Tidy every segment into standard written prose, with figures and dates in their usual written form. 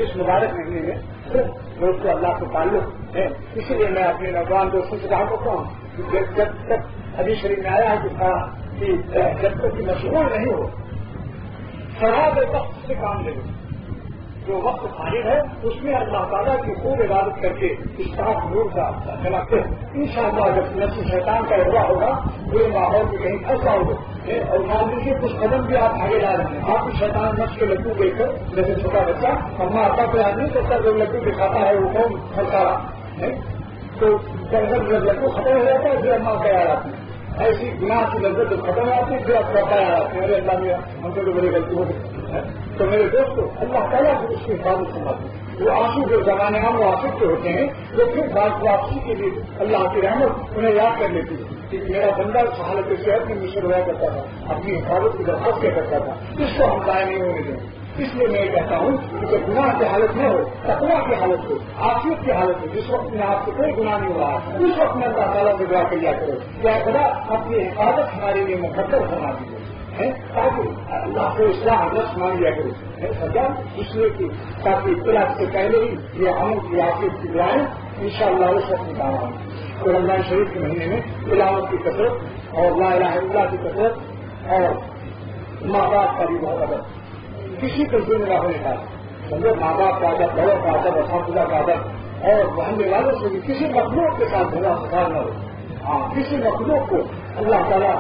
اس مبارک مہینے میں صرف دوست اللہ سے تعلق ہے. اسی لیے میں اپنے نوجوان دوستوں سے کہا کرتا ہوں کہ جب تک حدیث شریف میں آیا ہے کہ جب تک کہ مشغول نہیں ہو شراب وقت سے کام لے لو. جو وقت فارغ ہے اس میں اللہ تعالیٰ کی خوب عبادت کر کے اشتہار نور کا چلاتے ہیں. انشاءاللہ جب نفس شیطان کا اروا ہوگا پورے ماحول میں کہیں پھنسا ہوگا اور مان لیجیے کچھ قدم بھی آپ آگے لا رہے ہیں. آپ بھی شیطان نفس کے لڈو دیکھ کر جیسے چھوٹا بچہ اما آتا کوئی آدمی کرتا جو لڈو دکھاتا ہے وہ کون پھنسا رہا ہے تو جب لڈو ختم ہو جاتا ہے پھر اما تیار آتی ہے. ایسی گناہ کی لذت جب ختم آتی ہے پھر آپ تیار آتے ہیں. ارے اللہ میں ہم کو تو بڑی غلطی ہو گئی. تو میرے دوستوں اللہ تعالیٰ سے اس کی حفاظت سنبھالتے ہیں. وہ آنسو جو زمانے عام واقف کے ہوتے ہیں وہ پھر بات واپسی کے لیے اللہ کی رحمت انہیں یاد کر لیتی ہے کہ میرا بندہ حالت صحت میں مشر ہوا کرتا تھا, اپنی حفاظت کی درخواست کیا کرتا تھا. اس کو ہم ضائع نہیں ہونے دیں. اس لیے میں یہ کہتا ہوں کہ جب گناہ کی حالت نہ ہو, تقویٰ کی حالت ہو, عافیت کی حالت ہو, جس وقت میں آپ سے کوئی گناہ نہیں ہوا اس وقت میں اللہ تعالیٰ سے دعا کیا کرو کیا خدا اپنی حفاظت ہمارے لیے مقدر بنا دیجیے تاکہ اللہ کو اصلاح نفس مان لیا کرو سجا. اس لیے کہ تاکہ اطلاع سے پہلے ہی یہ عمل کی عافیت کی دعائیں انشاءاللہ اس وقت نکال آؤں. تو رمضان شریف کے مہینے میں تلاوت کی کثرت اور لا الہ الا اللہ کی کثرت اور ماں باپ کا بھی بہت ادب کسی تنظیم نہ ہونے کا سمجھو. ماں باپ کا ادب, بڑوں کا ادب, اساتذہ کا ادب اور رہنے والوں سے بھی کسی مخلوق کے ساتھ بھلا سکھار نہ ہو. ہاں کسی مخلوق کو اللہ تعالیٰ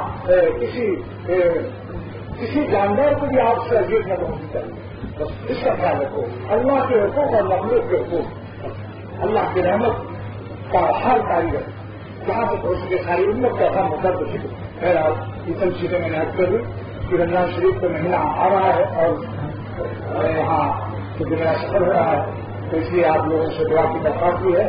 کسی جانور کو بھی آپ سے عزیز نہ پہنچ چاہیے. بس اس کا خیال رکھو. اللہ کے حقوق اور مخلوق کے حقوق اللہ کی رحمت کا ہر کاریگر جہاں سے پہنچ کے ساری امت کا ہر مقدر سکے. خیر آپ یہ سب چیزیں میں نے عرض کر دی کہ رمضان شریف کا مہینہ آ رہا ہے اور یہاں کیونکہ میرا سفر ہو رہا ہے تو اس لیے آپ لوگوں سے دعا کی درخواست بھی ہے